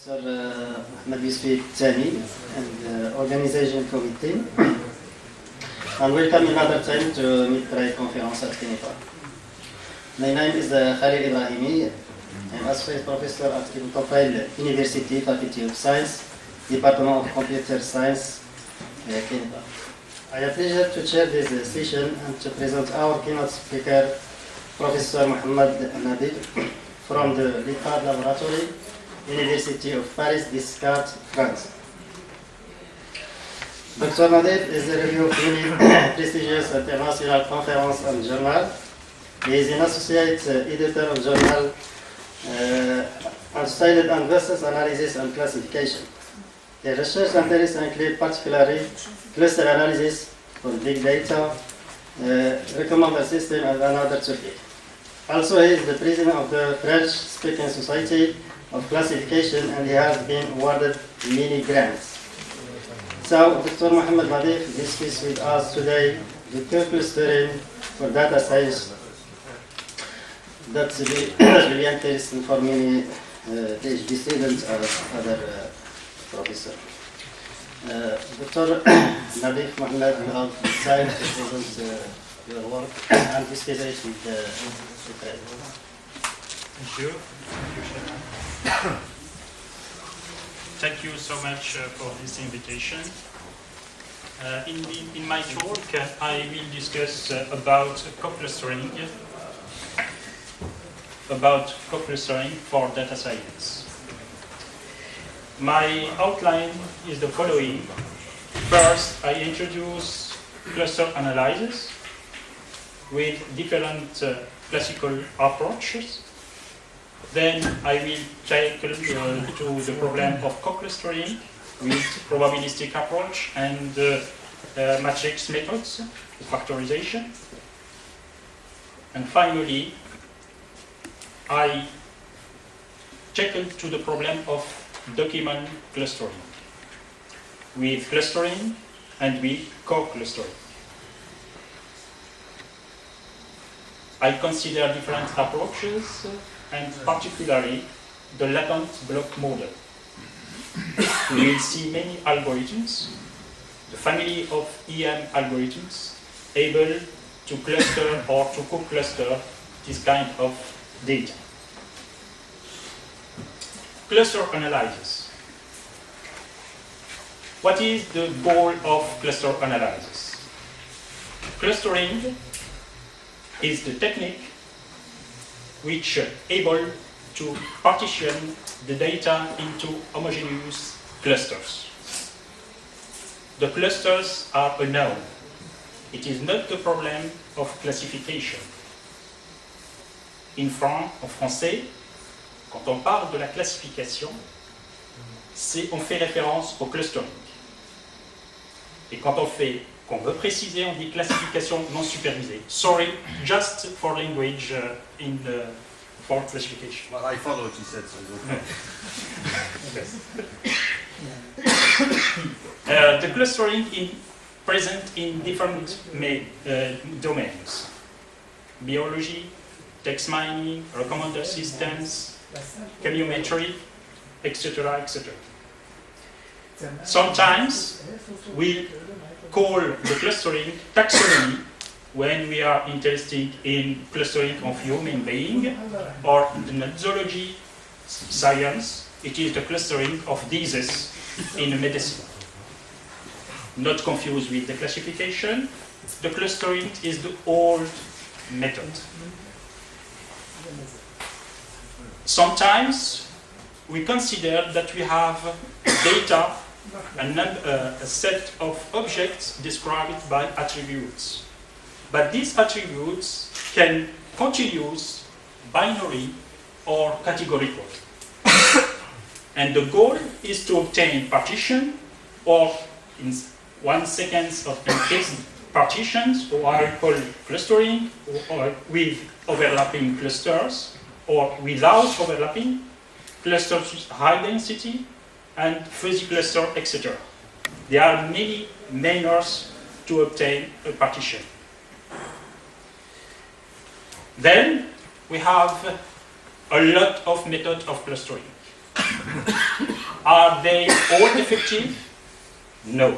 Professor Mohamed Nadif and Organization Committee. And welcome another time to MedPRAI conference at K.Ibrahimi. My name is K.Ibrahimi. I'm Associate Professor at MedPRAI University, Faculty of Science, Department of Computer Science, K.Ibrahimi. I have pleasure to chair this session and to present our keynote speaker, Professor Mohamed Nadif from the Rabat Laboratory, University of Paris, Descartes, France. Dr. Nadif is a review of many prestigious international conferences and journals. He is an associate editor of journal Unstyled and Versus Analysis and Classification. His research interests include particularly cluster analysis for big data, recommender system, and another topic. Also, he is the president of the French-speaking Society of Classification, and he has been awarded many grants. So, Dr. Mohamed Nadif discusses with us today the clustering for data science. That's really interesting for many PhD students or other professors. Dr. Nadif Mohamed, you have decided to present your work and discuss it with the press. Thank you. Thank you so much for this invitation. In my talk, I will discuss about co-clustering for data science. My outline is the following. First, I introduce cluster analysis with different classical approaches. Then I will tackle to the problem of co-clustering with probabilistic approach and matrix methods, factorization. And finally, I tackle to the problem of document clustering, with clustering and with co-clustering. I consider different approaches, and particularly the latent block model. We will see many algorithms, the family of EM algorithms, able to cluster or to co-cluster this kind of data. Cluster analysis. What is the goal of cluster analysis? Clustering is the technique which is able to partition the data into homogeneous clusters. The clusters are unknown. It is not the problem of classification. En français, quand on parle de la classification, on fait référence au clustering. Et quand qu'on veut préciser, on dit classification non supervisée. Sorry, just for language for classification. Well, I follow what you said, so the clustering is present in different domains. Biology, text mining, recommender systems, chemometry, etc., etc. Sometimes we call the clustering taxonomy when we are interested in clustering of human being, or in the zoology science, it is the clustering of diseases in medicine. Not confused with the classification, the clustering is the old method. Sometimes we consider that we have data, a set of objects described by attributes. But these attributes can continuous, binary, or categorical. And the goal is to obtain partition, or in 1 second of increased partitions, or I call clustering, or with overlapping clusters, or without overlapping, clusters with high density, and fuzzy cluster, etc. There are many manners to obtain a partition. Then we have a lot of methods of clustering. Are they all effective? No.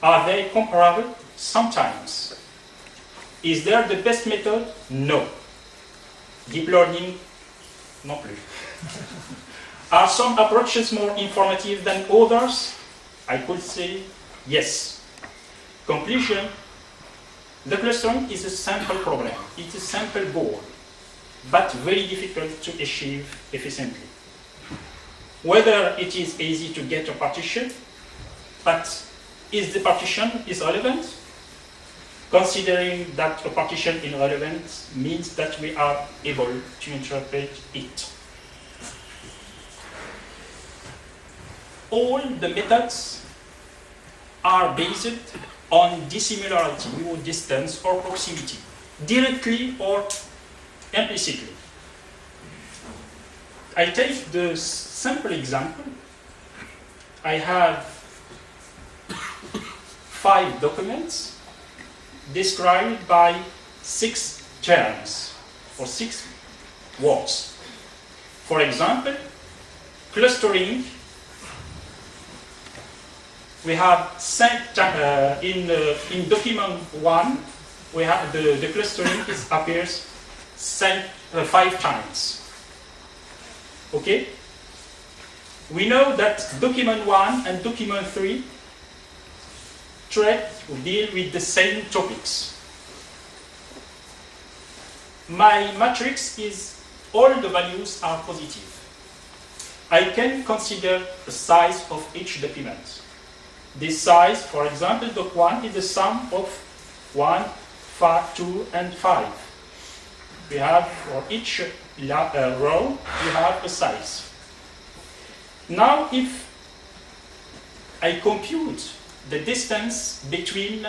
Are they comparable? Sometimes. Is there the best method? No. Deep learning? Non plus. Are some approaches more informative than others? I could say yes. Conclusion, the clustering is a simple problem. It's a simple goal, but very difficult to achieve efficiently. Whether it is easy to get a partition, but is the partition relevant? Considering that a partition is relevant means that we are able to interpret it. All the methods are based on dissimilarity or distance or proximity, directly or implicitly. I take the simple example. I have 5 documents described by 6 terms or 6 words. For example, clustering. We have in document 1, we have the clustering appears 5 times. Okay? We know that document 1 and document 3 deal with the same topics. My matrix is all the values are positive. I can consider the size of each document. This size, for example, doc 1 is the sum of 1, 5, 2, and 5. We have for each row, we have a size. Now, if I compute the distance between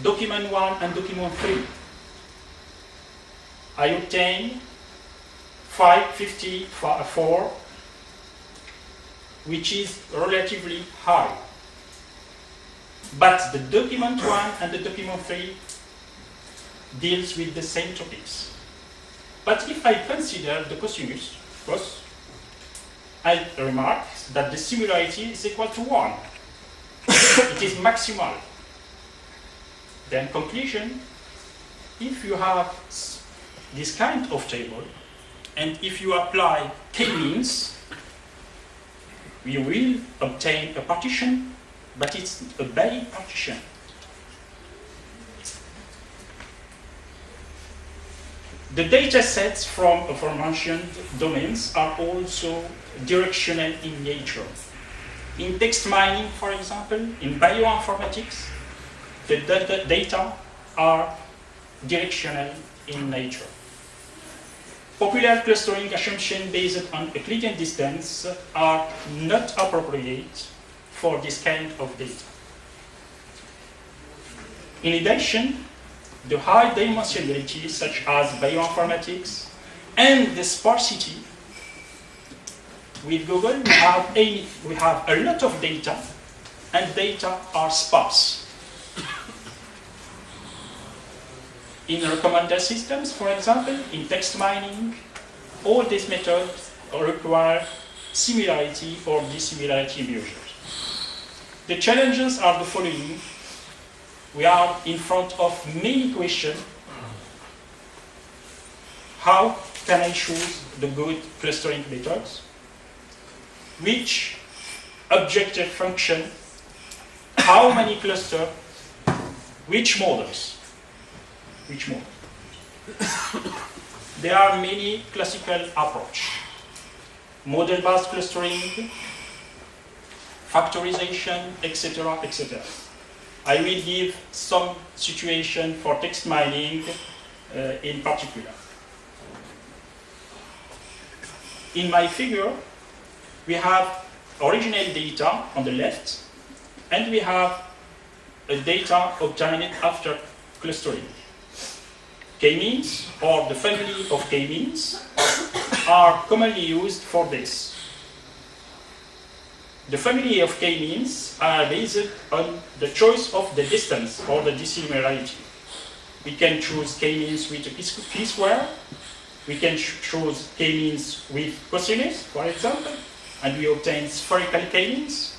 document 1 and document 3, I obtain 554, which is relatively high. But the document 1 and the document 3 deals with the same topics. But if I consider the cosinus, cos, I remark that the similarity is equal to 1. It is maximal. Then conclusion, if you have this kind of table, and if you apply k-means, we will obtain a partition, but it's a bad partition. The data sets from aforementioned domains are also directional in nature. In text mining, for example, in bioinformatics, the data are directional in nature. Popular clustering assumptions based on Euclidean distance are not appropriate for this kind of data. In addition, the high dimensionality, such as bioinformatics, and the sparsity, with Google we have a lot of data, and data are sparse. In recommender systems, for example, in text mining, all these methods require similarity or dissimilarity measures. The challenges are the following. We are in front of many questions. How can I choose the good clustering methods? Which objective function? How many clusters? Which models? Which model? There are many classical approaches. Model-based clustering, factorization, etc., etc. I will give some situation for text mining in particular. In my figure, we have original data on the left, and we have a data obtained after clustering. K-means, or the family of K-means, are commonly used for this. The family of K-means are based on the choice of the distance or the dissimilarity. We can choose K-means with a p-square. We can choose K-means with cosinus, for example. and we obtain spherical k-means,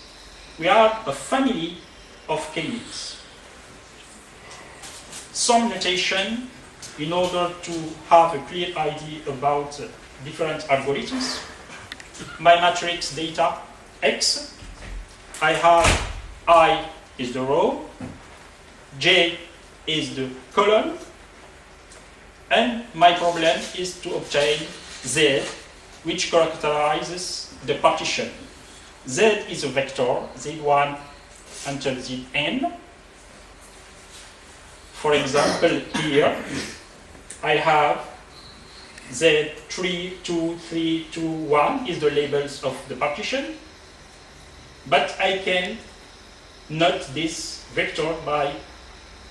we have a family of k-means. Some notation in order to have a clear idea about different algorithms. My matrix data X, I have I is the row, J is the column, and my problem is to obtain Z, which characterizes the partition. Z is a vector, Z1 until Zn. For example, here I have Z3, 2, 3, 2, 1 is the labels of the partition, but I can note this vector by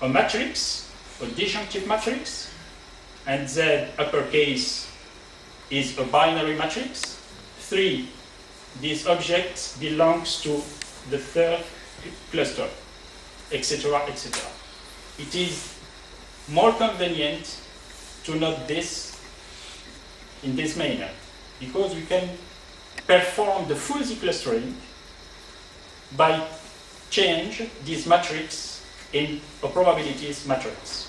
a matrix, a disjunctive matrix, and Z uppercase is a binary matrix. 3, this object belongs to the third cluster, etc., etc. It is more convenient to note this in this manner, because we can perform the fuzzy clustering by change this matrix in a probabilities matrix.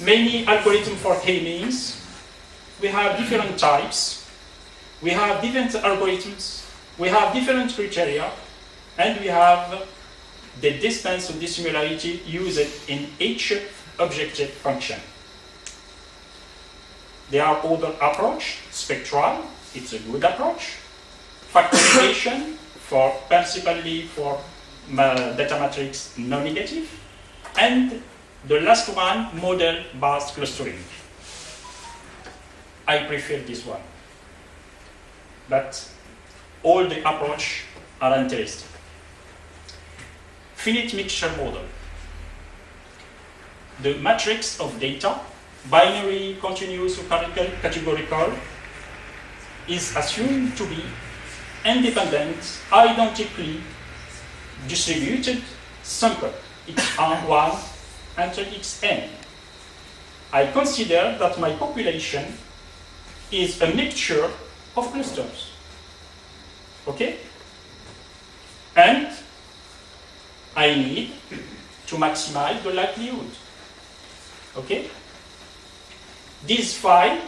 Many algorithms for k-means, we have different types, we have different algorithms, we have different criteria, and we have the distance of dissimilarity used in each objective function. There are other approach, spectral, it's a good approach. Factorization, principally for data matrix non-negative. And the last one, model-based clustering. I prefer this one. But all the approach are interesting. Finite mixture model. The matrix of data, binary, continuous, or categorical, is assumed to be independent, identically distributed sample, xn1 until xn. I consider that my population is a mixture of clusters. Okay? And I need to maximize the likelihood. Okay? This phi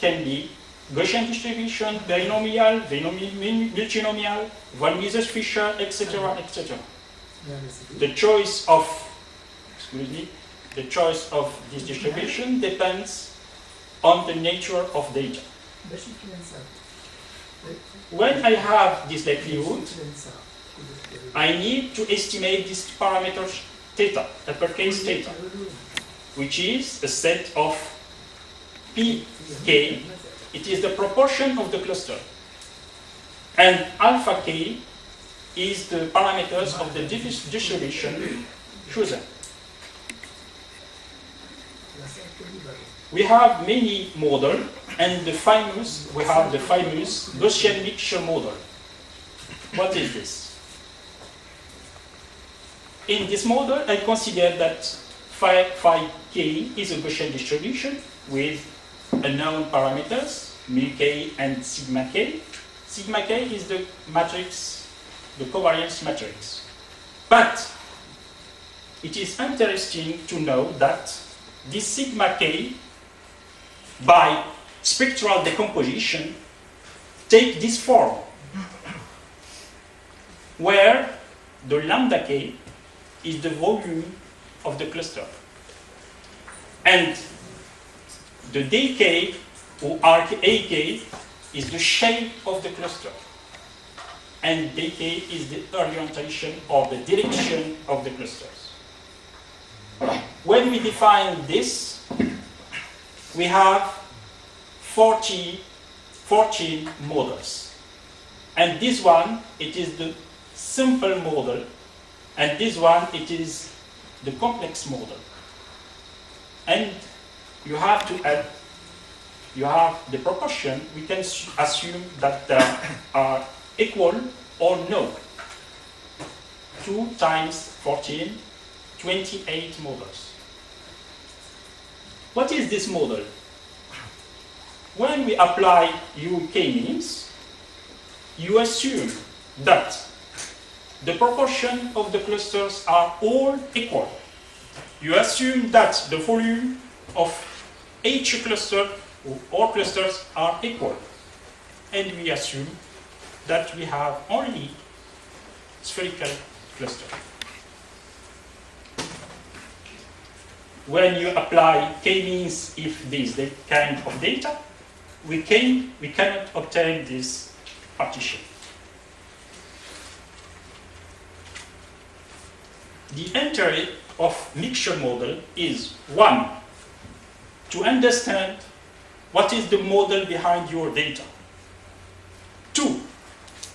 can be Gaussian distribution, binomial, multinomial, von Mises-Fisher, etc., etc. The choice of this distribution depends on the nature of data. When I have this likelihood, I need to estimate this parameter theta, uppercase theta, which is a set of pk. It is the proportion of the cluster. And alpha k is the parameters of the distribution chosen. We have many models, and we have the famous Gaussian mixture model. What is this? In this model, I consider that phi k is a Gaussian distribution with unknown parameters, mu k and sigma k. Sigma k is the matrix, the covariance matrix. But it is interesting to know that this sigma k, by spectral decomposition, take this form, where the lambda k is the volume of the cluster. And the dk, or arc ak, is the shape of the cluster. And dk is the orientation or the direction of the clusters. When we define this, we have 14 models. And this one, it is the simple model. And this one, it is the complex model. And you have to add, you have the proportion, we can assume that they are equal or no. 2 times 14, 28 models. What is this model? when we apply k-means, you assume that the proportion of the clusters are all equal. You assume that the volume of each cluster, or all clusters, are equal. And we assume that we have only spherical clusters. When you apply k-means if this kind of data, we cannot obtain this partition. The entry of mixture model is 1, to understand what is the model behind your data. 2,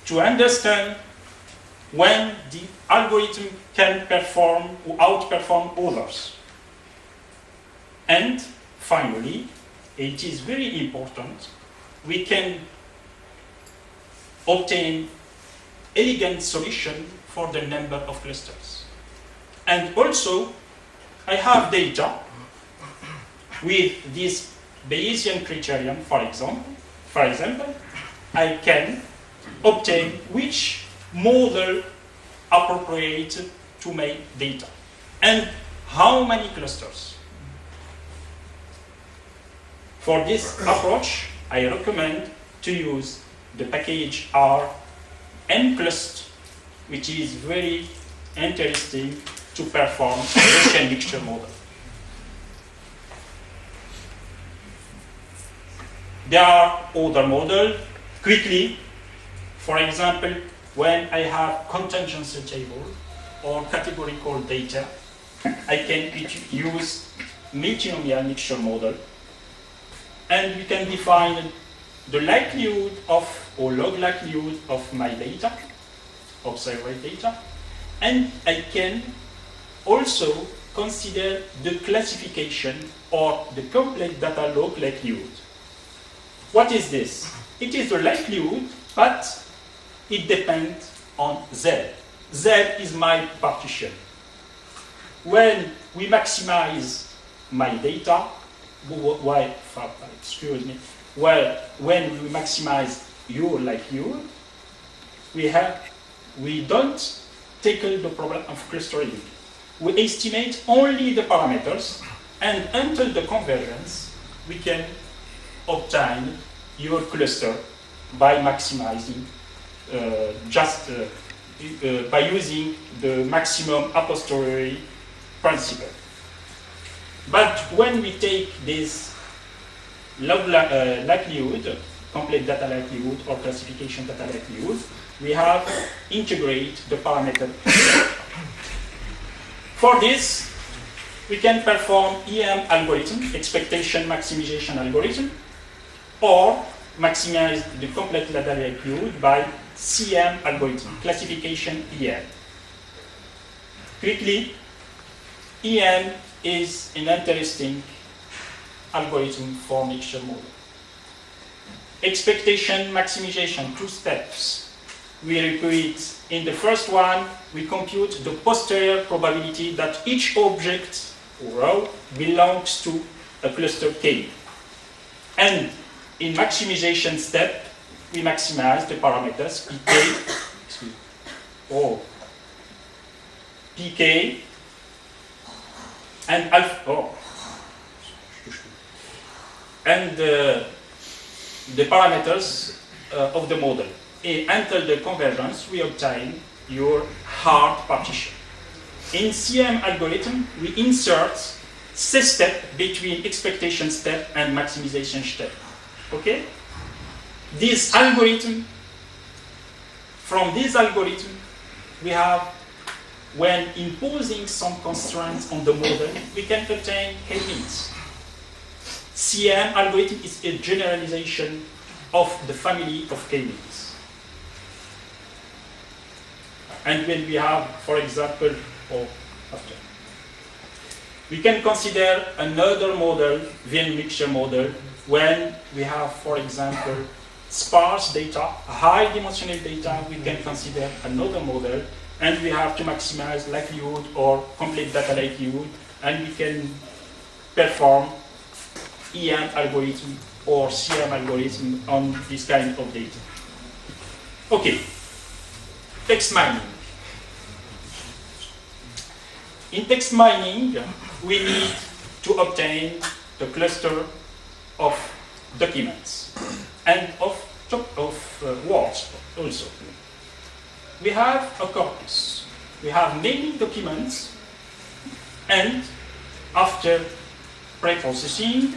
to understand when the algorithm can perform or outperform others. And finally, it is very important, we can obtain elegant solution for the number of clusters. And also, I have data with this Bayesian criterion, for example, I can obtain which model appropriate to my data and how many clusters. For this approach, I recommend to use the package R mclust, which is very interesting to perform Bayesian mixture model. There are other models. Quickly, for example, when I have contingency table or categorical data, I can use multinomial mixture model, and we can define the likelihood of or log likelihood of my data, observed data, and I can also consider the classification or the complete data log likelihood. What is this? It is the likelihood, but it depends on Z. Z is my partition. When we maximize my data, when we maximize your likelihood, we don't tackle the problem of clustering. We estimate only the parameters, and until the convergence, we can obtain your cluster by maximizing by using the maximum a posteriori principle. But when we take this log likelihood, complete data likelihood or classification data likelihood, we have integrate the parameter. For this, we can perform EM algorithm, expectation maximization algorithm, or maximize the complete data likelihood by CM algorithm, classification EM. Quickly, EM is an interesting algorithm for mixture model. Expectation maximization, 2 steps. We repeat. In the first one, we compute the posterior probability that each object or row belongs to a cluster K. And in maximization step, we maximize the parameters PK and alpha, and the parameters of the model. Until the convergence, we obtain your hard partition. In CM algorithm, we insert C-step between expectation step and maximization step. Okay? This algorithm, from this algorithm, we have, when imposing some constraints on the model, we can obtain k-means. CM algorithm is a generalization of the family of k-means. And when we have, for example, we can consider another model, Venn mixture model, when we have, for example, sparse data, high dimensional data, we can consider another model, and we have to maximize likelihood or complete data likelihood, and we can perform EM algorithm or CRM algorithm on this kind of data. Okay, text mining. In text mining, we need to obtain the cluster of documents and of words also. We have a corpus. We have many documents, and after pre-processing,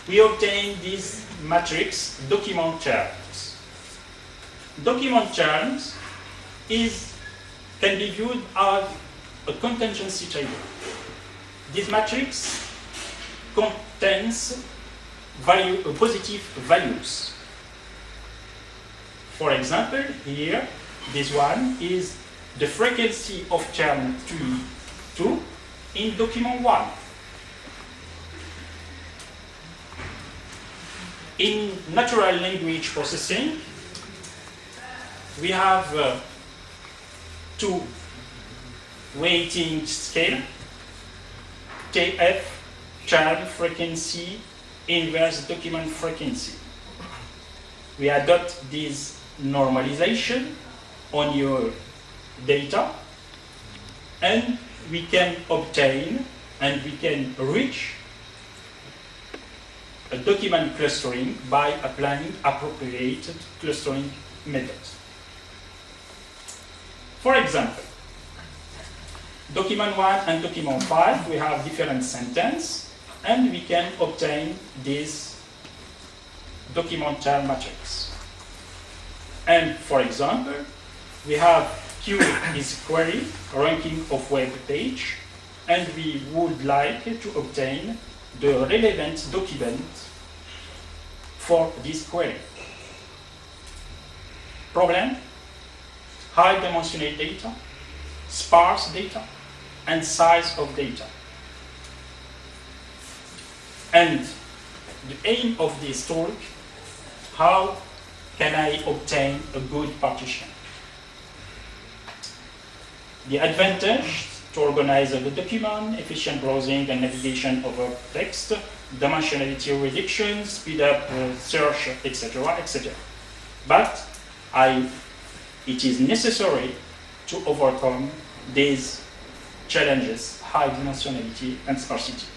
we obtain these matrix document terms. Document terms can be viewed as a contingency table. This matrix contains positive values. For example, here, this one is the frequency of term 2 in document 1. In natural language processing, we have two weighting scale, TF, term frequency, inverse document frequency. We adopt this normalization on your data, and we can obtain and we can reach a document clustering by applying appropriate clustering methods. For example, document 1 and document 5, we have different sentences, and we can obtain this document term matrix. And for example, we have Q is query, ranking of web page, and we would like to obtain the relevant document for this query. Problem: high dimensional data, sparse data, and size of data. And the aim of this talk: how can I obtain a good partition? The advantage to organize the document, efficient browsing and navigation over text, dimensionality reduction, speed up search, etc., etc. But it is necessary to overcome these challenges: high dimensionality and sparsity.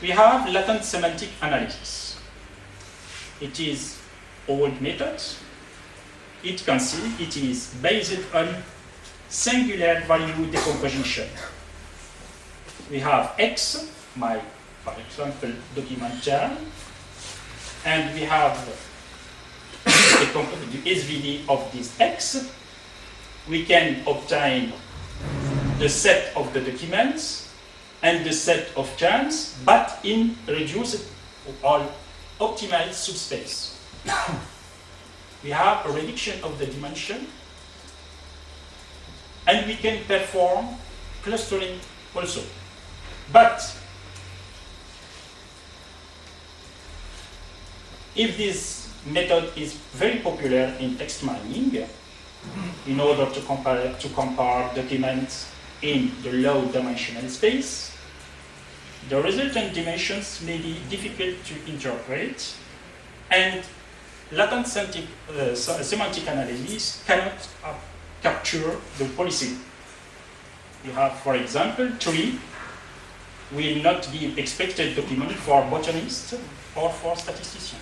We have latent semantic analysis. It is old method. It is based on singular value decomposition. We have X, for example, document term, and we have the SVD of this X. We can obtain the set of the documents and the set of terms, but in reduced or optimized subspace. We have a reduction of the dimension, and we can perform clustering also. But if this method is very popular in text mining, in order to compare documents in the low dimensional space, the resultant dimensions may be difficult to interpret, and latent semantic analysis cannot capture the policy. You have, for example, tree will not give expected document for botanist or for statistician.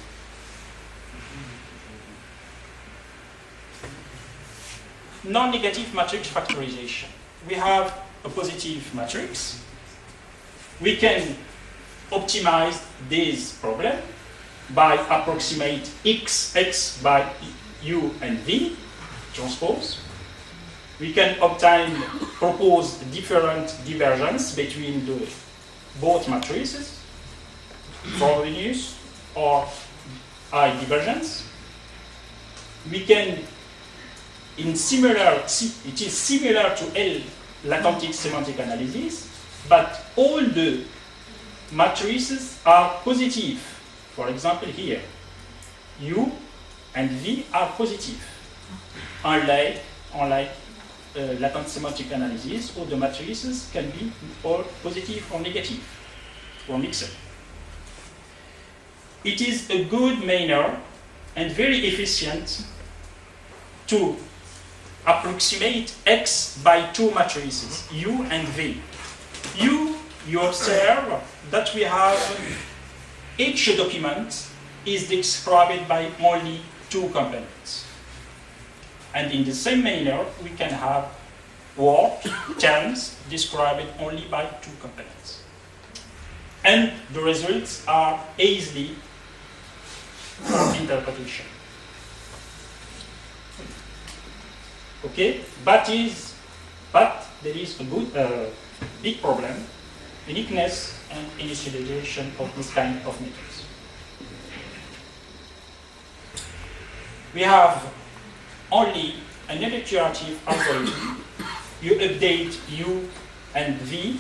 Non-negative matrix factorization. We have a positive matrix. We can optimize this problem by approximate X by U and V transpose. We can propose different divergence between both matrices, Frobenius or I divergence. We can, it is similar to L latentic semantic analysis, but all the matrices are positive. For example, here, U and V are positive, unlike latent semantic analysis, all the matrices can be all positive or negative. or mixer. It is a good manner and very efficient to approximate X by two matrices, U and V. U, you observe that we have each document is described by only two components. And in the same manner, we can have word terms described only by two components. And the results are easily for interpretation. Okay, but there is a good, big problem, uniqueness and initialization of this kind of methods. We have only an iterative algorithm. You update U and V,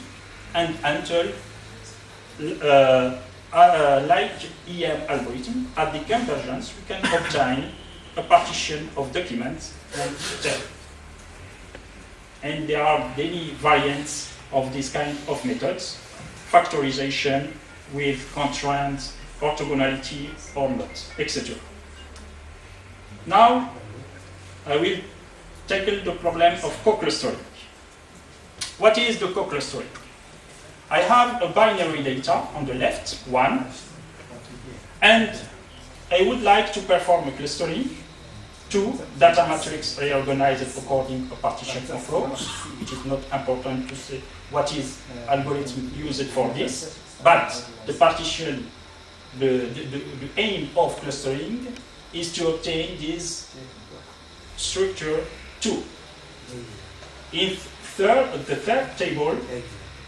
and until like EM algorithm, at the convergence, we can obtain a partition of documents and tell. And there are many variants of this kind of methods, factorization with constraints, orthogonality or not, etc. Now, I will tackle the problem of co-clustering. What is the co-clustering? I have a binary data on the left, 1, and I would like to perform a clustering. 2, data matrix reorganized according to partition of rows, which is not important to say what is algorithm used for this, but the partition, the aim of clustering is to obtain this structure 2. In the third table,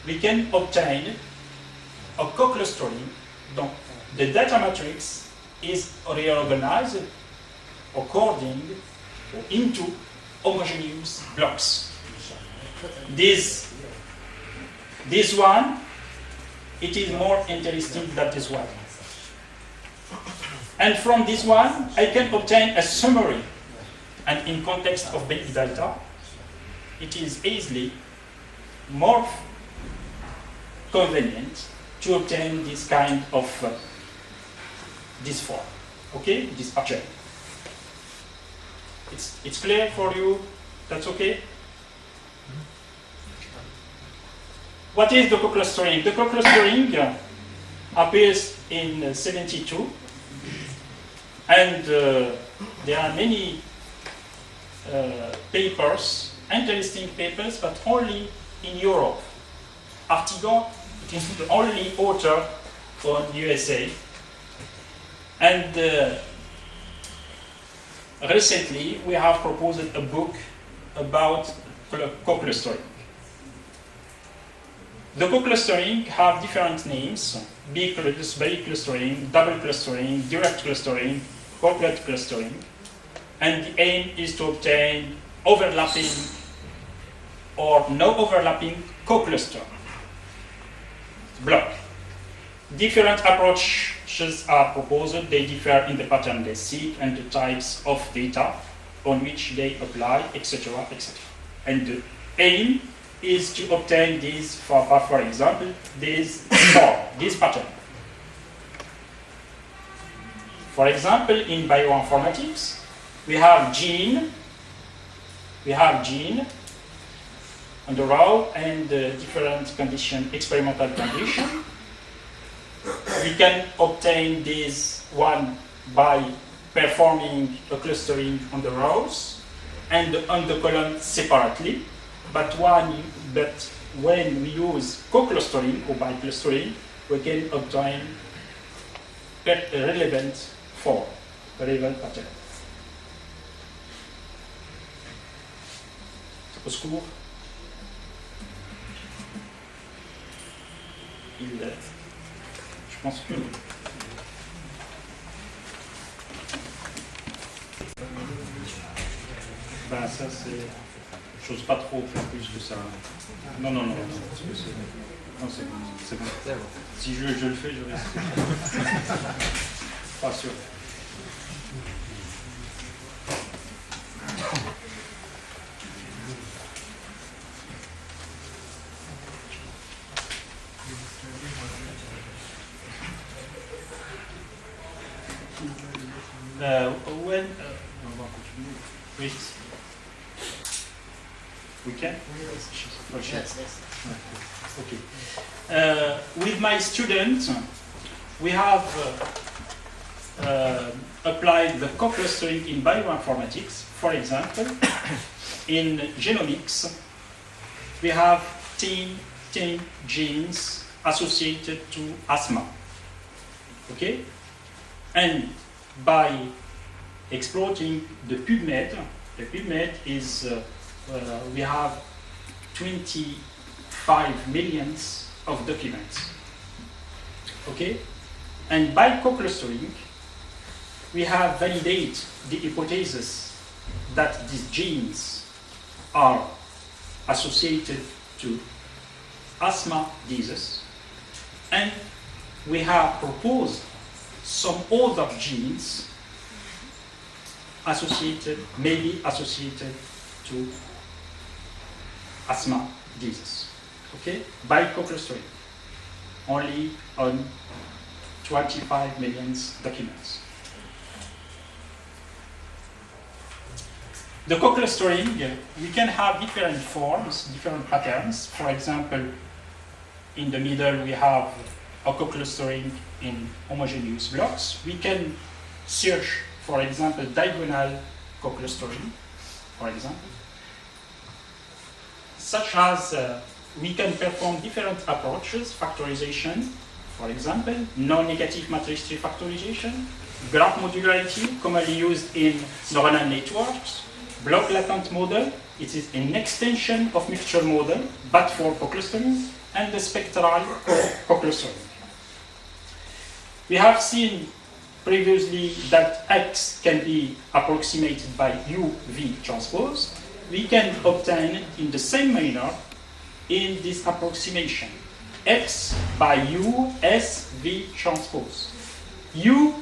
we can obtain a co-clustering. The data matrix is reorganized according into homogeneous blocks. This one, it is more interesting than this one. And from this one, I can obtain a summary. And in context of big data, it is easily more convenient to obtain this kind of this form. Okay, this structure. It's clear for you? That's okay? What is the co-clustering? The co-clustering appears in 72, and there are many papers, interesting papers, but only in Europe. Artigon is the only author on USA, and recently we have proposed a book about co-clustering. The co-clustering have different names: big clustering, double clustering, direct clustering, couplet clustering, and the aim is to obtain overlapping or no overlapping co-cluster block. Different approaches are proposed. They differ in the pattern they seek and the types of data on which they apply, etc., etc. And the aim is to obtain this, for example, this pattern. For example, in bioinformatics, we have gene on the row and different condition, experimental condition. We can obtain this one by performing a clustering on the rows and on the column separately. But when we use co-clustering or by clustering, we can obtain relevant form, relevant pattern. Au secours. Je pense que... Ben ça c'est... J'ose pas trop faire plus de ça. Non, non, non, non, parce que non, c'est bon. Si je le fais, je risque. Pas sûr. when wait, we can. Yes, yes. Okay. With my students, we have applied the co-clustering in bioinformatics. For example, in genomics, we have 10 genes associated to asthma. Okay? And by exploiting the PubMed is, we have 25 millions of documents. Okay? And by co-clustering, we have validated the hypothesis that these genes are associated to asthma disease, and we have proposed some other genes maybe associated to asthma disease. Okay? By co-clustering, only on 25 million documents. The co-clustering, we can have different forms, different patterns. For example, in the middle we have a co-clustering in homogeneous blocks. We can search, for example, diagonal co-clustering, for example. Such as we can perform different approaches, factorization, for example, non-negative matrix tree factorization, graph modularity, commonly used in neuronal networks, block latent model, it is an extension of mixture model, but for co-clustering, and the spectral co-clustering. We have seen previously that X can be approximated by UV transpose. We can obtain in the same manner in this approximation, X by U S V transpose. U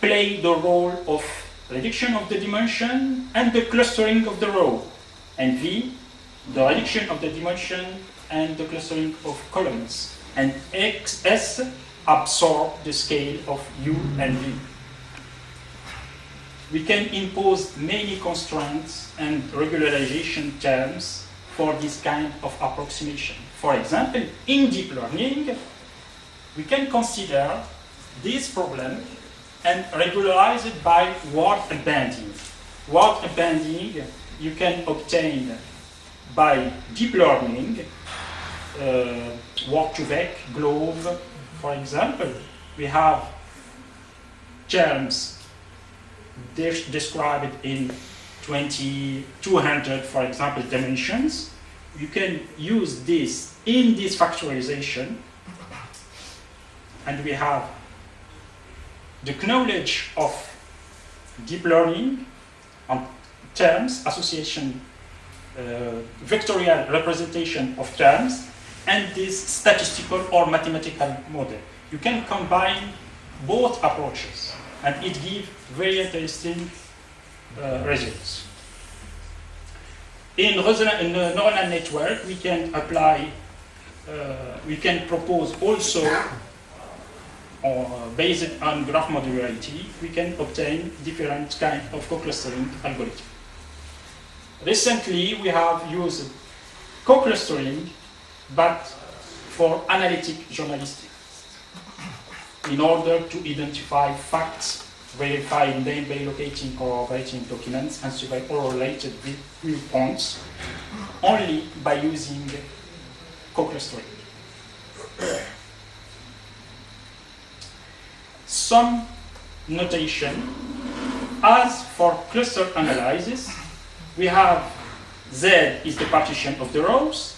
play the role of reduction of the dimension and the clustering of the row, and V, the reduction of the dimension and the clustering of columns, and XS absorb the scale of U and V. We can impose many constraints and regularization terms for this kind of approximation. For example, in deep learning, we can consider this problem and regularize it by word banding. Word banding you can obtain by deep learning, word2vec, GLOVE, for example. We have terms described in 200, for example, dimensions. You can use this in this factorization, and we have the knowledge of deep learning on terms, association, vectorial representation of terms, and this statistical or mathematical model. You can combine both approaches, and it gives very interesting results. In a neural network, we can apply, we can propose also, based on graph modularity, we can obtain different kind of co-clustering algorithm. Recently, we have used co-clustering, but for analytic journalistic, in order to identify facts, verify them by locating or writing documents, and survey all related viewpoints, only by using co-clustering. Some notation. As for cluster analysis, we have Z is the partition of the rows,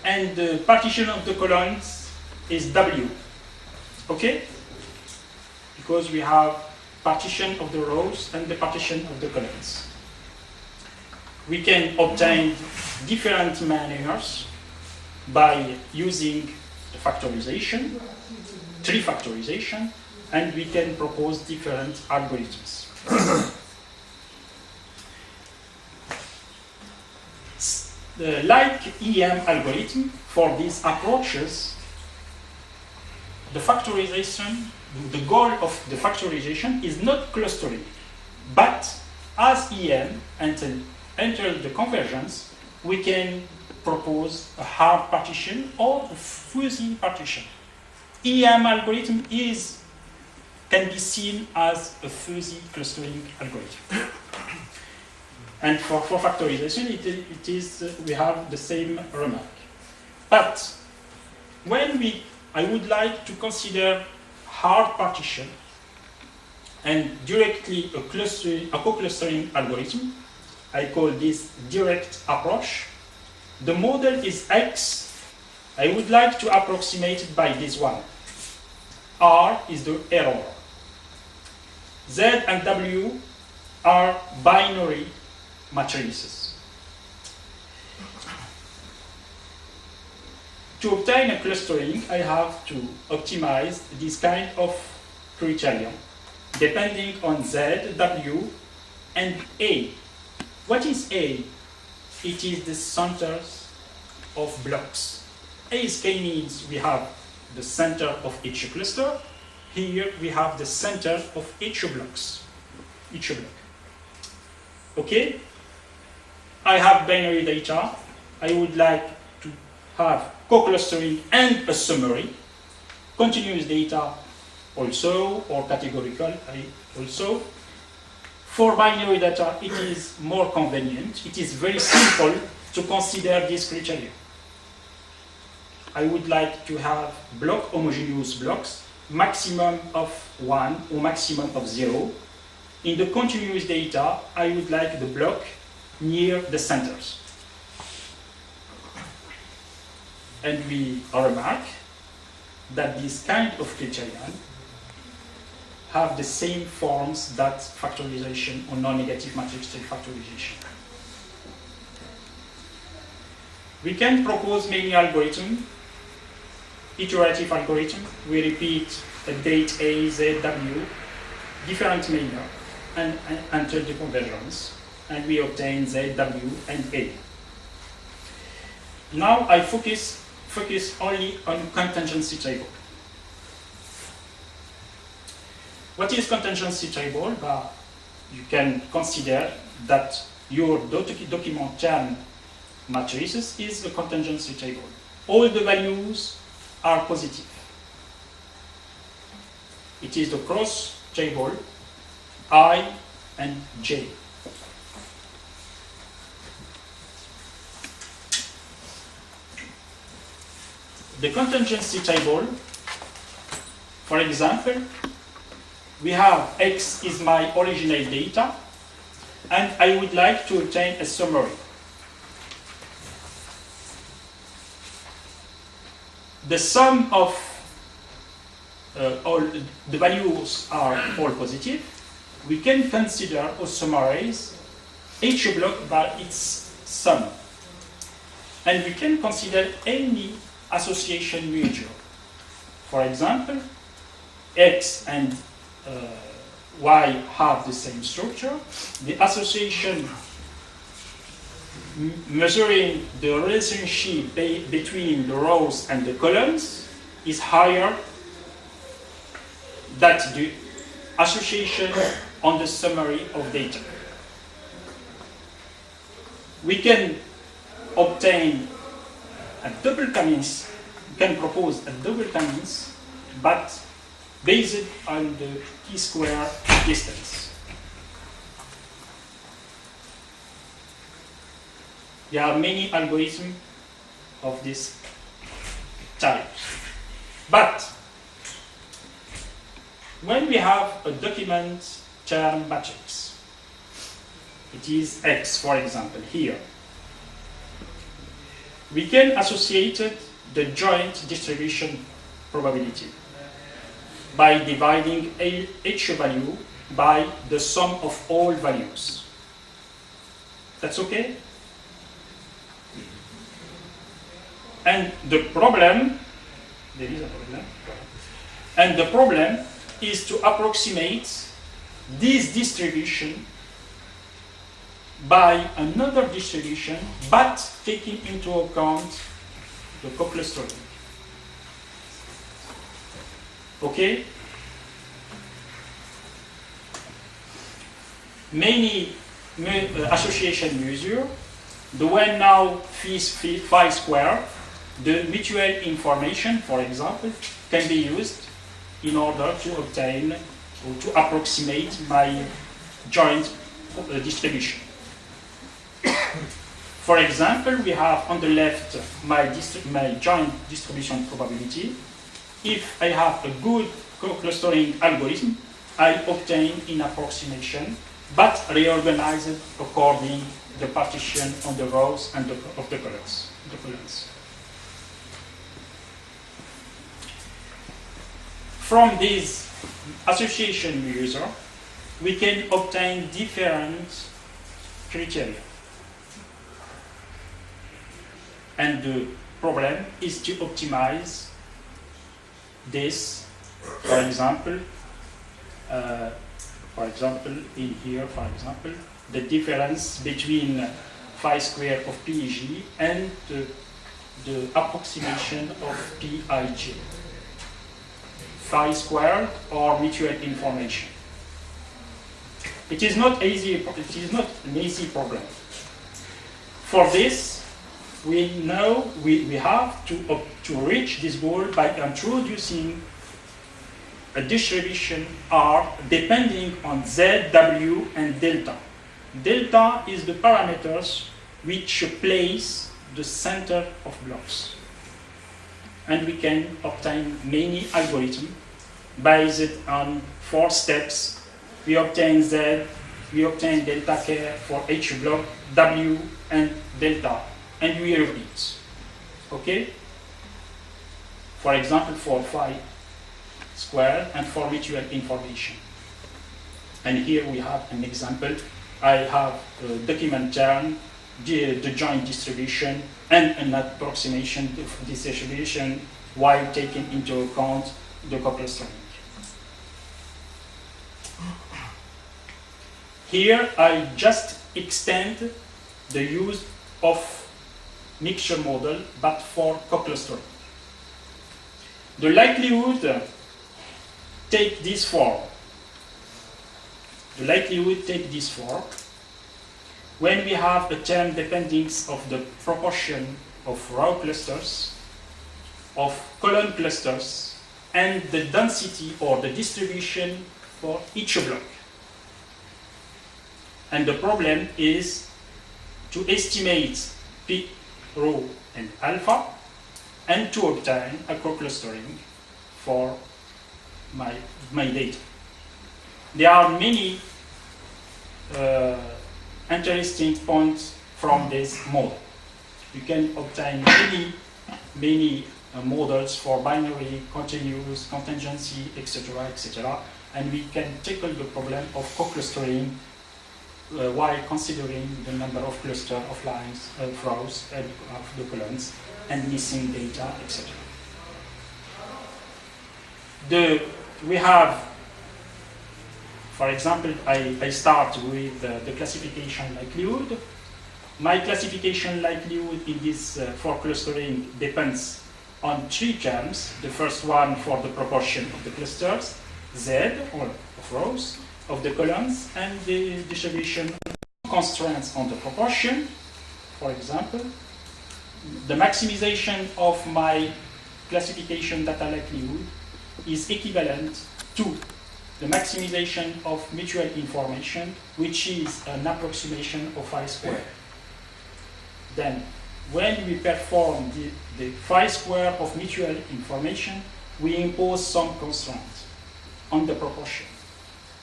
and the partition of the columns is W. Okay? Because we have partition of the rows and the partition of the columns. We can obtain different manners by using the factorization, tree factorization, and we can propose different algorithms. Like EM algorithm, for these approaches, the factorization the goal of the factorization is not clustering, but as EM enter the convergence, we can propose a hard partition or a fuzzy partition. EM algorithm can be seen as a fuzzy clustering algorithm. And for factorization, we have the same remark. But I would like to consider hard partition and directly a co-clustering algorithm. I call this direct approach. The model is X. I would like to approximate it by this one. R is the error. Z and W are binary matrices. To obtain a clustering, I have to optimize this kind of criterion, depending on Z, W, and A. What is A? It is the centers of blocks. As K means we have the center of each cluster. Here we have the center of each block. Okay? I have binary data. I would like to have co-clustering and a summary. Continuous data also, or categorical also. For binary data, it is more convenient. It is very simple to consider this criteria. I would like to have homogeneous blocks, maximum of 1 or maximum of 0. In the continuous data, I would like the block near the centers. And we remark that this kind of criterion have the same forms that factorization or non-negative matrix factorization. We can propose many algorithms, iterative algorithm. We repeat a date A, Z, W, different manner, and until the convergence, and we obtain Z, W, and A. Now I focus only on contingency table. What is contingency table? You can consider that your document term matrices is a contingency table. All the values are positive. It is the cross table I and J. The contingency table, for example, we have X is my original data, and I would like to obtain a summary. The sum of all the values are all positive. We can consider or summarize each block by its sum. And we can consider any association mutual. For example, X and Y have the same structure. The association measuring the relationship between the rows and the columns is higher than the association on the summary of data. We can obtain a double Cummings, we can propose a double Cummings, but based on the t-square distance. There are many algorithms of this type. But when we have a document term matrix, it is X, for example, here, we can associate the joint distribution probability by dividing each value by the sum of all values. That's okay? And the problem, there is a problem, and the problem is to approximate this distribution by another distribution, but taking into account the co-clustering. Okay? many association measures. The one now phi square, the mutual information, for example, can be used in order to obtain or to approximate my joint distribution. For example, we have on the left my joint distribution probability. If I have a good co-clustering algorithm, I obtain an approximation, but reorganized according to the partition on the rows and of the columns. From this association measure, we can obtain different criteria. And the problem is to optimize this. For example, in here, for example, the difference between phi square of PEG and the approximation of PIG. Phi squared or mutual information. It is not easy. It is not an easy problem. For this, we know we have to reach this goal by introducing a distribution R depending on Z, W, and delta. Delta is the parameters which place the center of blocks. And we can obtain many algorithms based on 4 steps. We obtain Z, we obtain delta K for each block, W, and delta. And we repeat. Okay? For example, for phi squared and for mutual information. And here we have an example. I have a document term, the joint distribution, and an approximation of this distribution while taking into account the co-clustering. Here I just extend the use of mixture model, but for co-clustering. The likelihood take this form. The likelihood take this form when we have a term depending of the proportion of row clusters, of column clusters, and the density or the distribution for each block. And the problem is to estimate P, rho, and alpha, and to obtain a co-clustering for my data. There are many interesting points from this model. You can obtain many models for binary, continuous, contingency, etc., etc., and we can tackle the problem of co-clustering while considering the number of clusters of lines, of rows, and of the columns, and missing data, etc. We have, for example, I start with the classification likelihood. My classification likelihood in this for clustering depends on 3 terms. The first one for the proportion of the clusters, Z, or of rows, of the columns, and the distribution constraints on the proportion. For example, the maximization of my classification data likelihood is equivalent to the maximization of mutual information, which is an approximation of phi squared. Then, when we perform the phi square of mutual information, we impose some constraints on the proportion.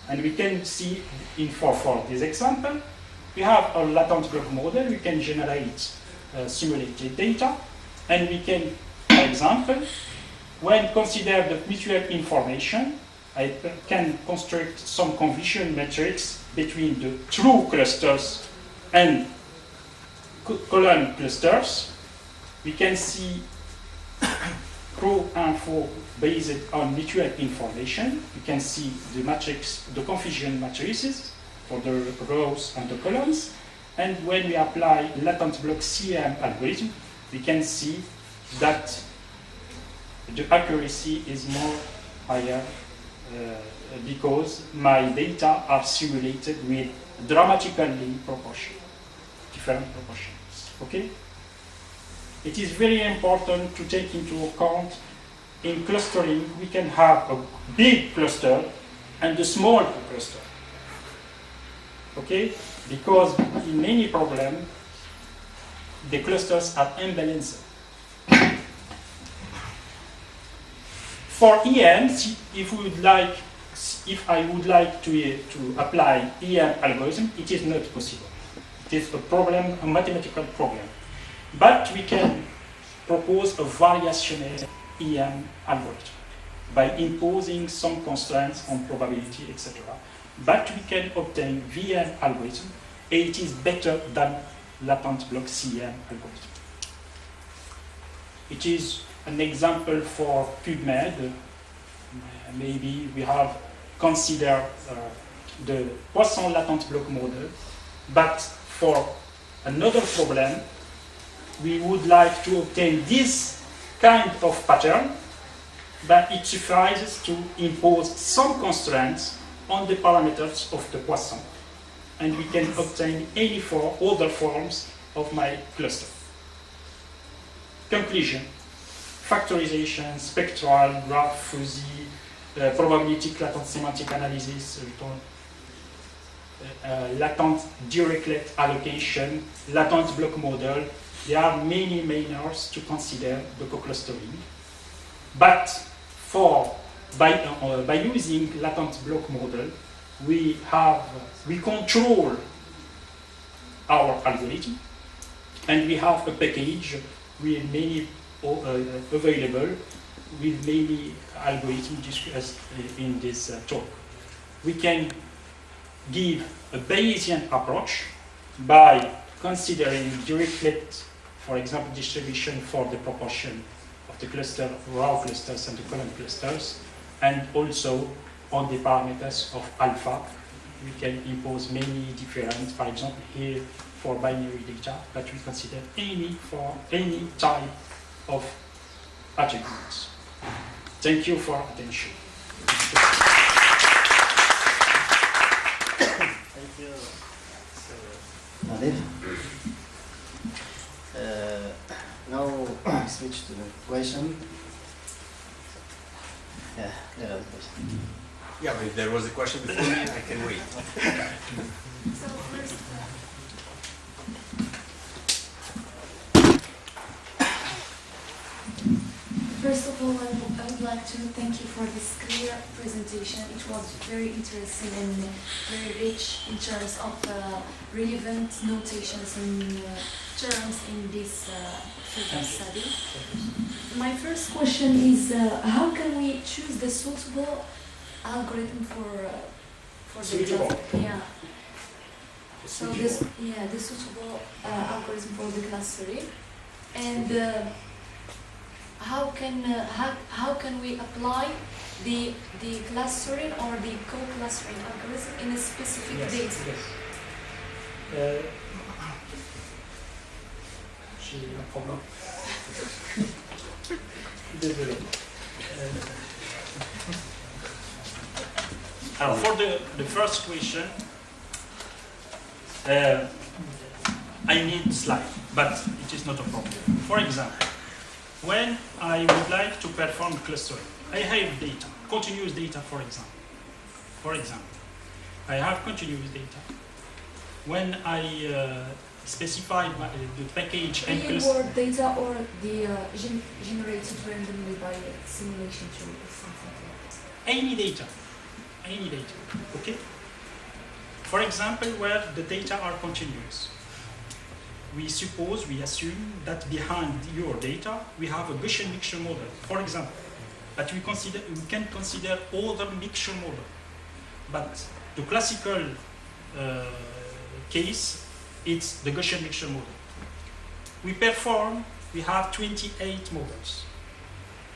And we can see for this example, we have a latent block model. We can generate simulated data, and we can, for example, when consider the mutual information, I can construct some convolution matrix between the true clusters and column clusters. We can see pro info based on mutual information. We can see the matrix, the confusion matrices for the rows and the columns. And when we apply latent block CM algorithm, we can see that the accuracy is more higher because my data are simulated with dramatically different proportions. Okay? It is very important to take into account in clustering we can have a big cluster and a small cluster. Okay? Because in many problems the clusters are imbalanced. For EM, if I would like to apply EM algorithm, it is not possible. It is a problem, a mathematical problem. But we can propose a variational EM algorithm by imposing some constraints on probability, etc. But we can obtain VM algorithm, and it is better than latent block CM algorithm. It is an example for PubMed. Maybe we have considered the Poisson latent block model, but for another problem, we would like to obtain this kind of pattern, but it suffices to impose some constraints on the parameters of the Poisson, and we can obtain any four other forms of my cluster. Conclusion: factorization, spectral, graph, fuzzy, probability latent semantic analysis, latent dirichlet allocation, latent block model. There are many manners to consider the co-clustering, but by using latent block model, we control our algorithm, and we have a package with many available with many algorithms discussed in this talk. We can give a Bayesian approach by considering dirichlet, for example, distribution for the proportion of the cluster of raw clusters and the column clusters, and also on the parameters of alpha. We can impose many different, for example, here for binary data, but we consider for any type of attributes. Thank you for attention. Thank you, Nadif. Now switch to the question. Yeah, there are the question. Yeah, but if there was a question before me, I can wait. So first of all, I would like to thank you for this clear presentation. It was very interesting and very rich in terms of relevant notations and terms in this further study. My first question is, how can we choose the suitable algorithm for the cluster? Yeah. So the suitable algorithm for the clustering, and how can we apply the clustering or the co-clustering algorithm in a specific data? J'ai un problème. Désolé. For the first question, I need slide, but it is not a problem. For example, when I would like to perform clustering, I have data, continuous data, for example. For example, I have continuous data. When I specify the package and real-world data or the generated randomly by a simulation tool or something like that? Any data, okay? For example, where the data are continuous. We assume that behind your data, we have a Gaussian mixture model, for example. But we can consider other mixture model. But the classical case, it's the Gaussian mixture model. We have 28 models.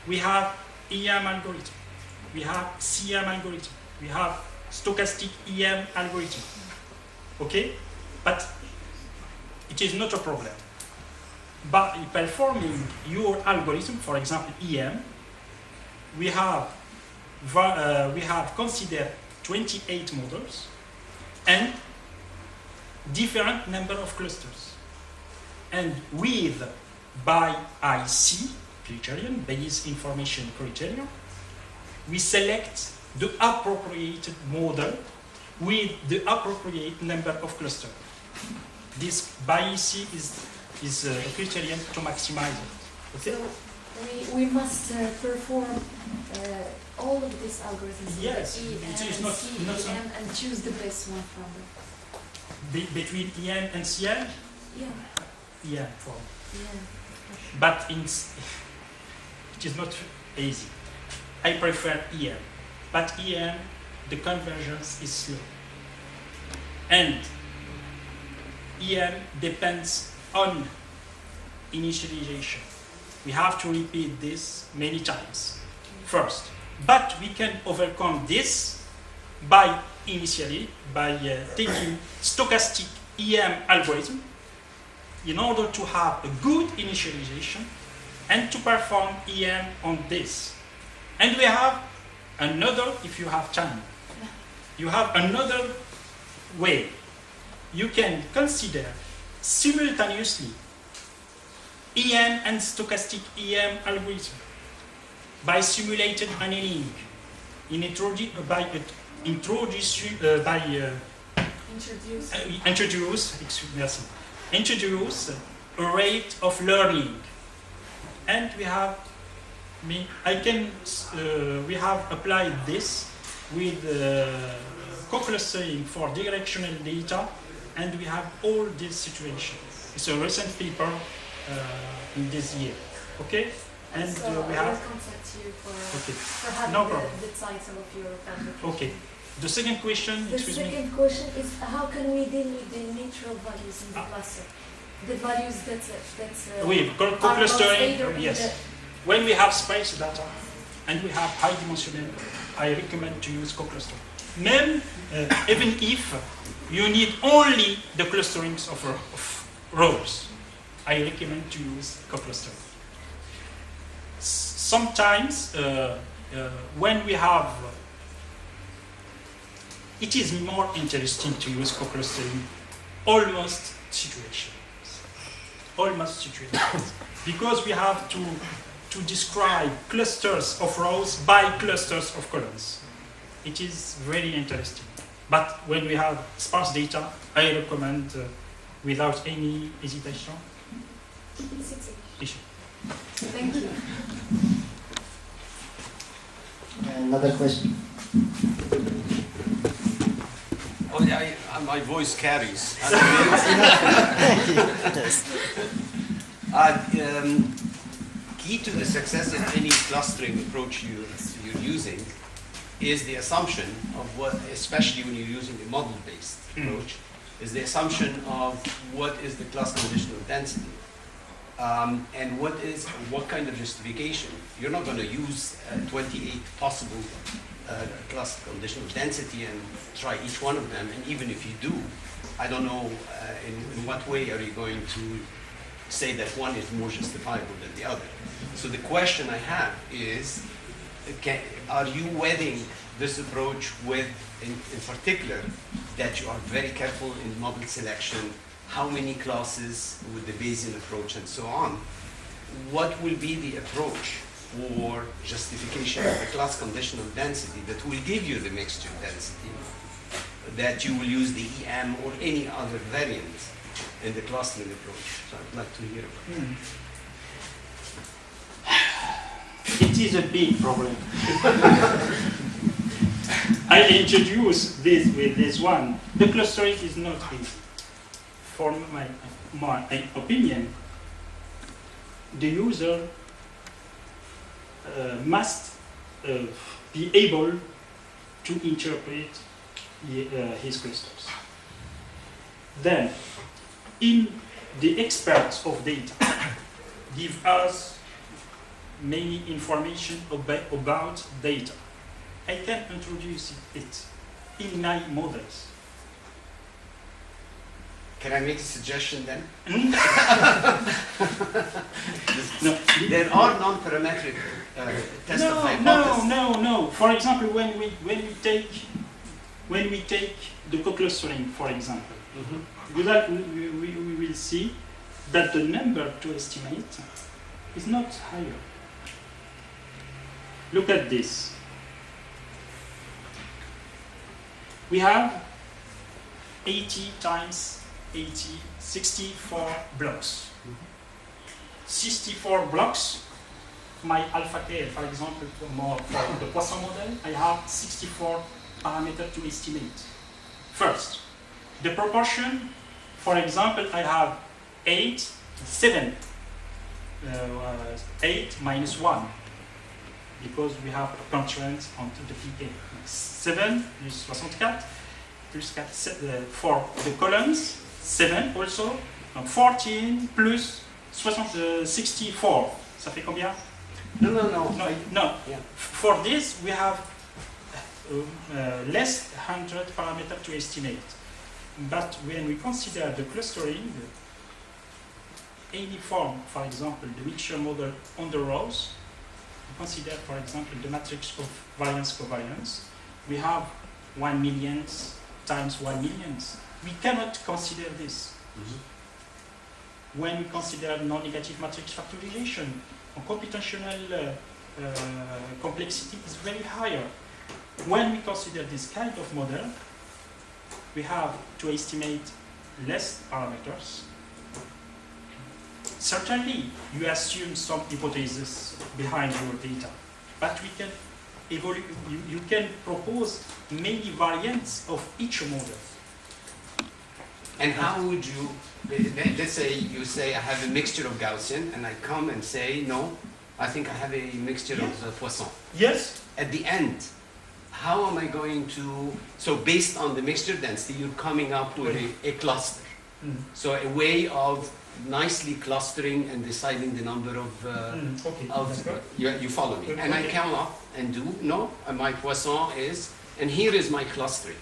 We have EM algorithm. We have CM algorithm. We have stochastic EM algorithm. Okay? But it is not a problem. By performing your algorithm, for example, EM, we have considered 28 models, and different number of clusters. And with BIC criterion, Bayes information criterion, we select the appropriate model with the appropriate number of clusters. This BIC is a criterion to maximize it. Okay? So we must perform all of these algorithms, Yes, E, it M, is not- C, not E, so- M, and choose the best one from them. Between EM and CM, Yeah, EM form. yeah. But it is not easy. I prefer EM, but EM, the convergence is slow. And EM depends on initialization. We have to repeat this many times first. But we can overcome this by taking stochastic EM algorithm in order to have a good initialization and to perform EM on this. And we have another, if you have time, you have another way. You can consider simultaneously EM and stochastic EM algorithm by simulated annealing introduce a rate of learning, and we have we have applied this with co-clustering for directional data, and we have all these situations. It's a recent paper in this year. Okay. And So we I have. will contact you Okay. for having No problem. the title of your publication. Okay. The second question, The excuse me. second question is how can we deal with the natural values in the cluster? The values that We are lost co-clustering, either in yes. the- When we have space data and we have high dimensional, I recommend to use co-clustering. Even if you need only the clusterings of rows, I recommend to use co-clustering. Sometimes when we have, it is more interesting to use co-clustering almost situations, because we have to describe clusters of rows by clusters of columns. It is very interesting. But when we have sparse data, I recommend without any hesitation. Thank you. Another question. Oh, yeah, my voice carries. Key to the success of any clustering approach you're using is the assumption of what, especially when you're using a model-based approach, is the assumption of what is the class conditional density. And what kind of justification. You're not going to use 28 possible class conditional density and try each one of them. And even if you do, I don't know in what way are you going to say that one is more justifiable than the other. So the question I have is, are you wedding this approach with, in particular, that you are very careful in model selection, how many classes with the Bayesian approach and so on? What will be the approach for justification of the class conditional density that will give you the mixture density, that you will use the EM or any other variant in the clustering approach? So I'd like to hear about that. It is a big problem. I introduce this with this one. The clustering is not easy. For my opinion, the user must be able to interpret his clusters. Then, in the experts of data give us many information about data. I can introduce it in my models. Can I make a suggestion then? No, There are non-parametric tests of hypothesis. No. For example, when we take the co-clustering, for example, we will see that the number to estimate is not higher. Look at this. We have 80 times 80, 64 blocks. 64 blocks. My alpha K, for example, for the Poisson model, I have 64 parameters to estimate. First, the proportion, for example, I have 8 minus 1, because we have a constraint onto the PK. 7 plus 64, plus 4, for the columns, 7 also, and 14 plus 64. Ça fait combien? No. No. Yeah. For this, we have less 100 parameters to estimate. But when we consider the clustering, any form, for example, the mixture model on the rows, we consider, for example, the matrix of variance covariance, we have 1 million times 1 million. We cannot consider this. When we consider non-negative matrix factorization, computational complexity is very higher. When we consider this kind of model, we have to estimate less parameters. Certainly, you assume some hypothesis behind your data, but we can evaluate. You can propose many variants of each model. And how would you, let's say you say I have a mixture of Gaussian, and I come and say, no, I think I have a mixture of Poisson. Yes. At the end, how am I going to, so based on the mixture density, you're coming up with a cluster. So a way of nicely clustering and deciding the number of, you follow me. And I come up and do, no, my Poisson is, and here is my clustering.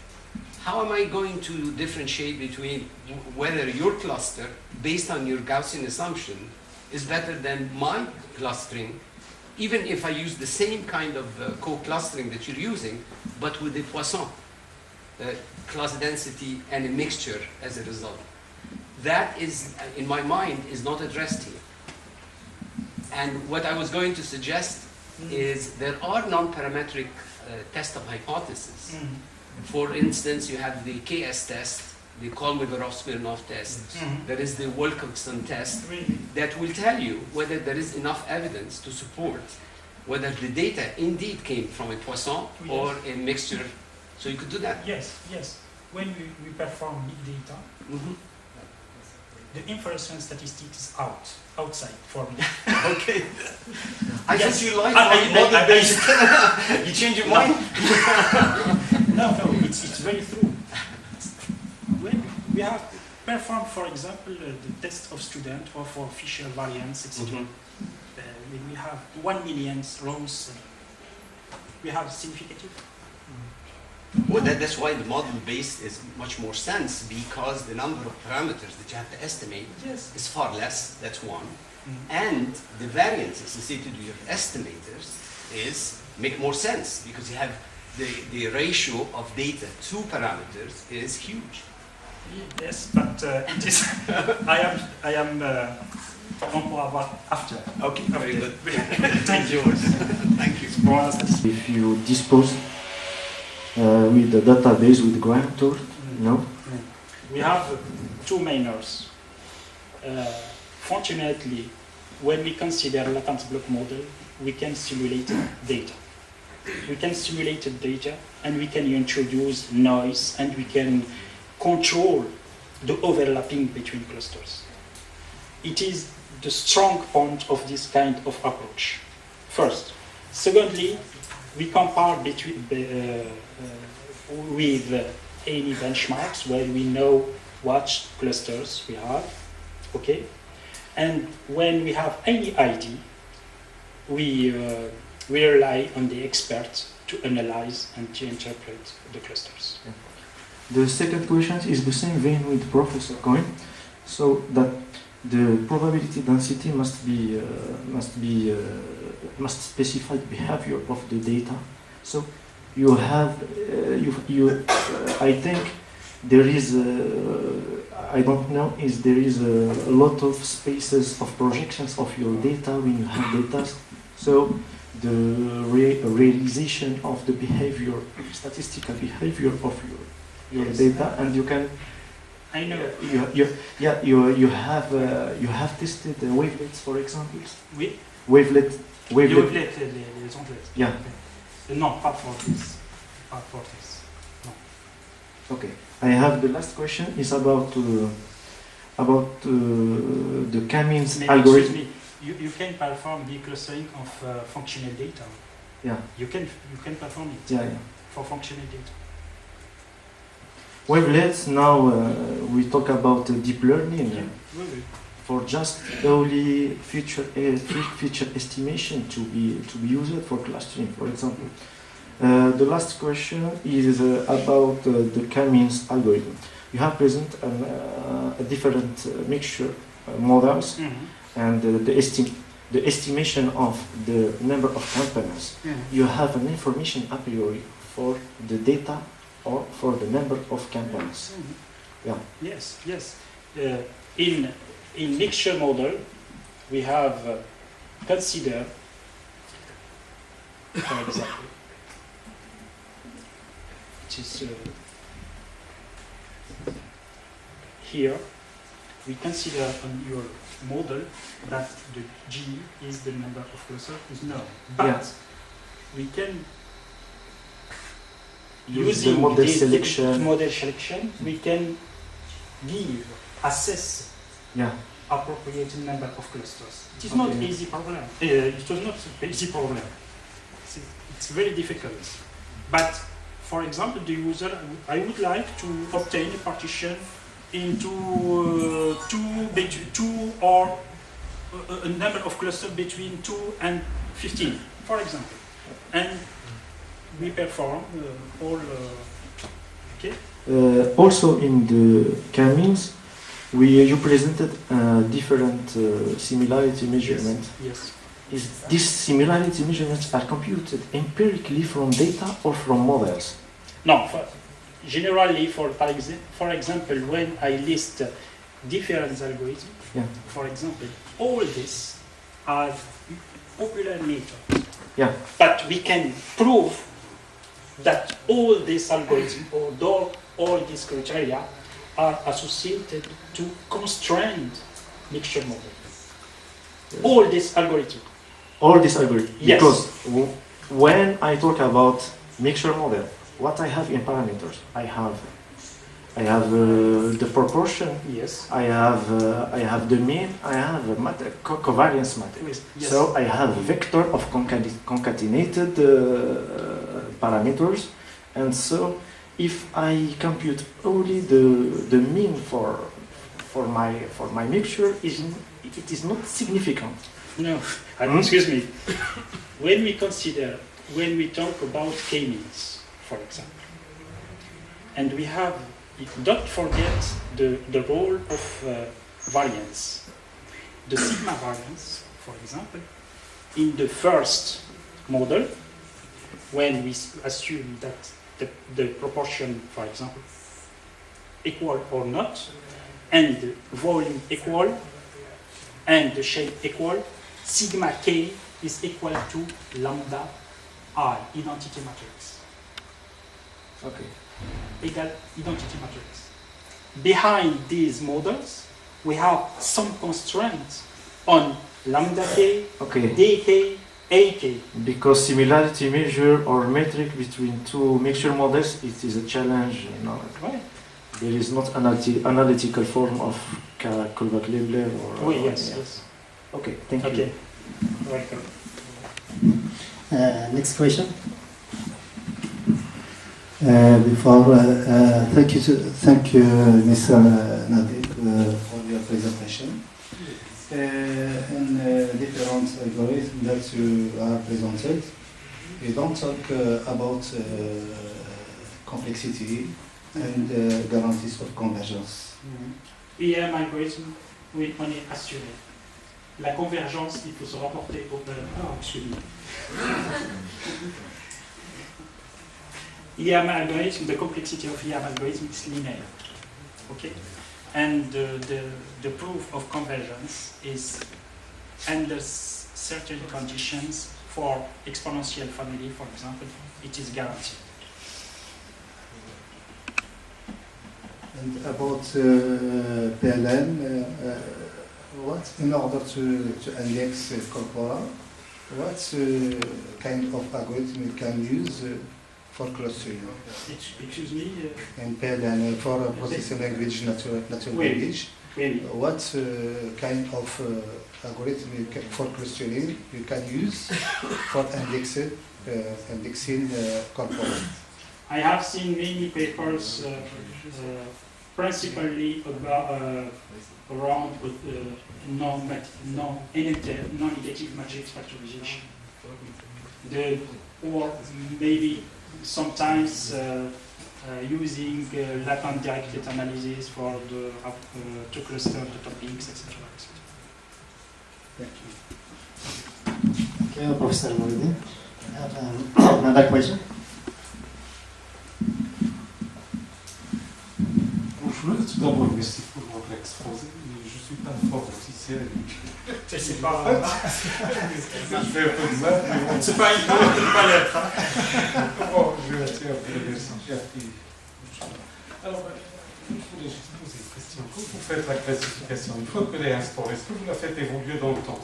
How am I going to differentiate between whether your cluster, based on your Gaussian assumption, is better than my clustering, even if I use the same kind of co-clustering that you're using, but with a Poisson class density and a mixture as a result? That is, in my mind, is not addressed here. And what I was going to suggest is there are non-parametric tests of hypothesis. For instance, you have the KS test, the Kolmogorov-Smirnov test. There is the Wilcoxon test that will tell you whether there is enough evidence to support whether the data indeed came from a Poisson or a mixture. So you could do that. Yes. When we perform big data, the inference statistics is outside for me. Okay. I thought you liked model-based. You change your mind? No, it's very true. When we have performed, for example, the test of student or for Fisher variance, etc. When we have 1 million rows, we have significative. Well, that's why the model-based is much more sense, because the number of parameters that you have to estimate is far less, that's one. And the variance associated with your estimators make more sense, because you have the ratio of data to parameters is huge. Yes, but it is. I am on pour avoir after. Okay, very good. Thank you. Thank you. If you dispose with the database with grand tour, no? We have two minors. Fortunately, when we consider latent block model, we can simulate data. We can simulate data, and we can introduce noise, and we can control the overlapping between clusters. It is the strong point of this kind of approach. First. Secondly, we compare with any benchmarks where we know what clusters we have, okay? And when we have any ID, we rely on the experts to analyze and to interpret the clusters. The second question is the same vein with Professor Cohen, so that the probability density must specify the behavior of the data. So you have I think there is I don't know is there is a lot of spaces of projections of your data when you have data. So the realization of the behavior, statistical behavior of your data, and you can. I know. You have tested the wavelets, for example. Oui. Wavelet. Les wavelets, les onglets. Yeah. Non, pas for this. Pas for this. No. Okay. I have the last question is about the K-means algorithm. Excuse me. You can perform declustering of functional data. Yeah. You can perform it. Yeah. For functional data. Wavelets. Now we talk about deep learning. Yeah. Oui. For just only feature estimation to be used for clustering, for example. The last question is about the K-means algorithm. You have present a different mixture models, and the estimation of the number of components. You have an information a priori for the data or for the number of components. Yeah. Yes. In mixture model, we have considered, for example, which is here, we consider on your model that the G is the number of clusters is known, but we can using the model this selection. Model selection, we can assess appropriate number of clusters. It is not an easy problem. It was not an easy problem. It's very difficult. But for example, the user, I would like to obtain a partition into two or a number of clusters between 2 and 15, for example, and we perform all. Okay. Also in the K-means, you presented different similarity measurements. Yes. These similarity measurements are computed empirically from data or from models? No, generally, for example, when I list different algorithms, for example, all these are popular methods. Yeah. But we can prove that all these algorithms or all these criteria are associated to constrained mixture model. All these algorithms. All these algorithms. Yes. Because when I talk about mixture model, what I have in parameters, I have the proportion. Yes. I have the mean. I have a covariance matrix. Yes. So I have a vector of concatenated parameters, and so if I compute only the mean for my mixture, it is not significant. No, excuse me. When we talk about K-means, for example, and we have, don't forget the role of variance. The sigma variance, for example, in the first model, when we assume that the proportion, for example, equal or not, and the volume equal, and the shape equal, sigma k is equal to lambda I, identity matrix. Okay. Equal identity matrix. Behind these models, we have some constraints on lambda k, dk, ak. Because similarity measure or metric between two mixture models, it is a challenge. Right. There is not an analytical form of Kullback-Leibler or. Yes. Okay, thank you. Okay. Welcome. Next question. Thank you, Mr. Nadif, for your presentation. In different algorithms that you are presented, you don't talk about complexity and guarantees of convergence. IAM algorithme, oui, on est assuré. La convergence, il faut se rapporter au... excusez-moi. EM algorithm, the complexity of EM algorithm is linear. Okay? And the proof of convergence is under certain conditions for exponential family, for example, it is guaranteed. And about PLN, what in order to index corpora, what kind of algorithm you can use for clustering? Excuse me? In PLN, for processing language, natural language, what kind of algorithm for clustering you can use for indexing corpora? I have seen many papers principally about, around with non-negative matrix factorization. Or maybe sometimes using latent directed analysis for the to cluster the topics, etc. Thank you, Professor Mouloudine. I have another question. Bonjour, tout d'abord, merci pour votre exposé. Je ne suis pas un informaticien. C'est pas. Je fais un peu de maths, mais bon. C'est pas une pas l'être. Bon, je vais essayer un peu de merci. Alors, je voulais juste poser une question. Quand vous faites la classification, une fois qu'elle est instaurée, est-ce que vous la faites évoluer dans le temps?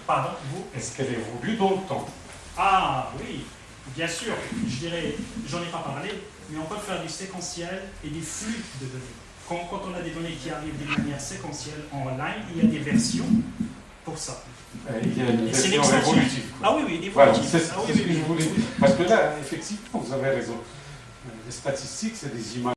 Pardon, vous? Est-ce qu'elle évolue dans le temps? Ah oui, bien sûr. Je dirais, j'en ai pas parlé, mais on peut faire du séquentiel et du flux de données. Quand on a des données qui arrivent d'une manière séquentielle en ligne, il y a des versions pour ça. Il y a une Et c'est version l'extension. évolutive. Ah oui, oui, Voilà, l'évolutive. c'est Ah oui, ce que je voulais dire. Parce que là, effectivement, vous avez raison. Les statistiques, c'est des images.